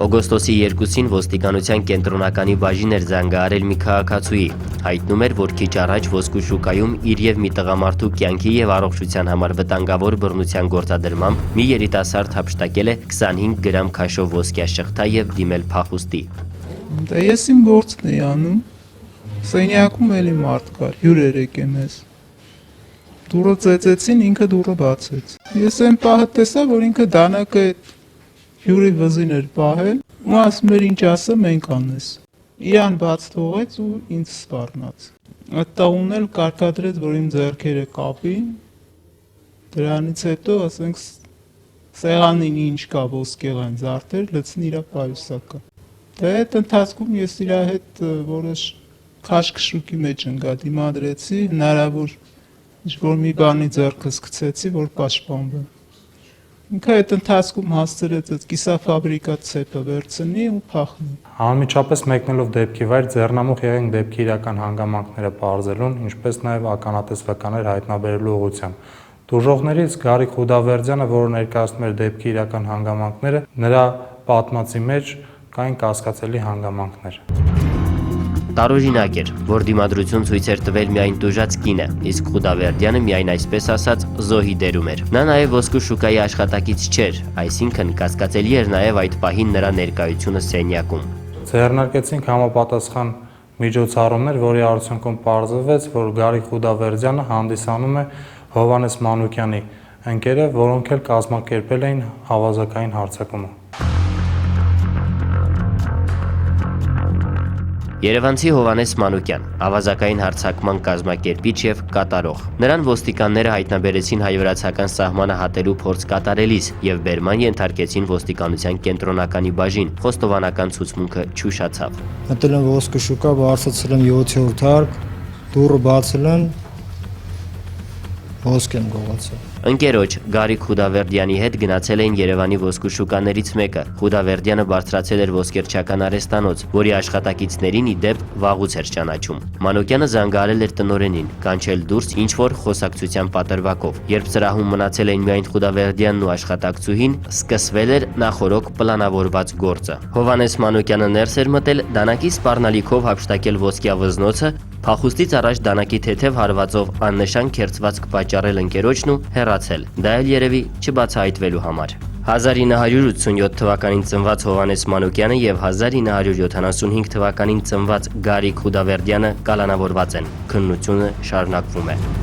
Օգոստոսի 2-ին ոստիկանության կենտրոնականի բաժին էր զանգահարել մի քաղաքացուի։ Հայտնում էր, որ քիչ առաջ ոսկու շուկայում իր եւ մի տղամարդու կյանքի եւ առողջության համար վտանգավոր բռնության գործադրմամբ մի երիտասարդ հափշտակել է 25 գրամ քաշով ոսկյա շղթա եւ դիմել փախուստի։ Ես իմ գործն էի անում, սենյակում էլի մարդ կար, հյուր էր եկել մեզ։ Դուրը ծեծեցին, ինքը դուրը բացեց։ Ես այն պահը տեսա, որ ինքը դանակը հյուրի վզին էր պահել, ու ասում էր ինչ ասա մենք անես։ Իրան բաց թողեց ու ինձ սպառնաց։ Այդ տաղուն էլ կարկադրեց, որ իմ ձեռքերը կապի, դրանից հետո ասենք սեղանին ինչ կա ոսկեղան զարդեր, լցին իրա պայուսակը։ Դե այդ ընթացքում ես իրա հետ որոշ քաշքշուկի մեջ ընկա, դիմադրեցի, հնարավոր ինչ-որ մի բանի ձեռքս գցեցի, որ պաշտպանվեմ։ Ինքը այդ ընթացքում հասցրեց այդ կիսաֆաբրիկատ ցեպը վերցնի ու փախնի։ Անմիջապես մեկնելով դեպքի վայր ձեռնամուխ եղենք դեպքի իրական հանգամանքները պարզելուն, ինչպես նաև ականատեսվականներ հայտնաբերելու ուղղությամբ։ Դժողներից Գարիկ Խուդավերդյանը, որը ներկայացնում էր դեպքի իրական հանգամանքները, նրա պատմածի մեջ կային կասկածելի հանգամանքներ։ Տարօրինակ էր, որ դիմադրություն ցույց էր տվել միայն տուժած կինը, իսկ Խուդավերդյանը միայն այսպես ասած զոհի դերում էր։ Նա նաև ոսկու շուկայի աշխատակից չէր, այսինքն կասկածելի էր նաև այդ պահին նրա ներկայությունը սենյակում։ Ձեռնարկեցինք համապատասխան միջոցառումներ, որի արդյունքում պարզվեց, որ Գարիկ Խուդավերդյանը հանդիսանում է Հովհաննես Մանուկյանի ընկերը, որոնք էլ կազմակերպել էին ավազակային հարձակումը։ Երևանցի Հովհաննես Մանուկյան, ավազակային հարձակման կազմակերպիչ եւ կատարող։ Նրան ոստիկանները հայտնաբերեցին հայ-վրացական սահմանը հատելու փորձ կատարելիս եւ բերման ենթարկեցին ոստիկանության կենտրոնականի բաժին։ Խոստովանական ցուցմունքը չուշացավ։ Մտել եմ ոսկու շուկա, բարձրացել եմ 7-րդ հարկ, դուռը բացել եմ, ոսկ եմ գողացել։ Ընկերոջ Գարիկ Խուդավերդյանի հետ գնացել էին Երևանի ոսկու շուկաներից մեկը։ Խուդավերդյանը բարձրացել էր ոսկերչական արհեստանոց, որի աշխատակիցներին ի դեպ վաղուց էր ճանաչում։ Մանուկյանը զանգահարել էր տնօրենին, կանչել դուրս ինչ-որ խոսակցության պատրվակով։ Երբ սրահում մնացել էին միայն Խուդավերդյանն ու աշխատակցուհին, սկսվել էր նախօրոք պլանավորված գործը։ Հովհաննես Մանուկյանը ներս էր մտել, դանակի սպառնալիքով հափշտակել ոսկյա վզնոցը, փախուստից առաջ դանակի թեթև հարվածով աննշան քերծվածք պատճառել ընկերոջն ու հեռացել, դա էլ երևի չբացահայտվելու համար։ 1987 թվականին ծնված Հովհաննես Մանուկյանը եւ 1975 թվականին ծնված Գարիկ Խուդավերդյանը կալանավորված են։ Քննությունը շարունակվում է։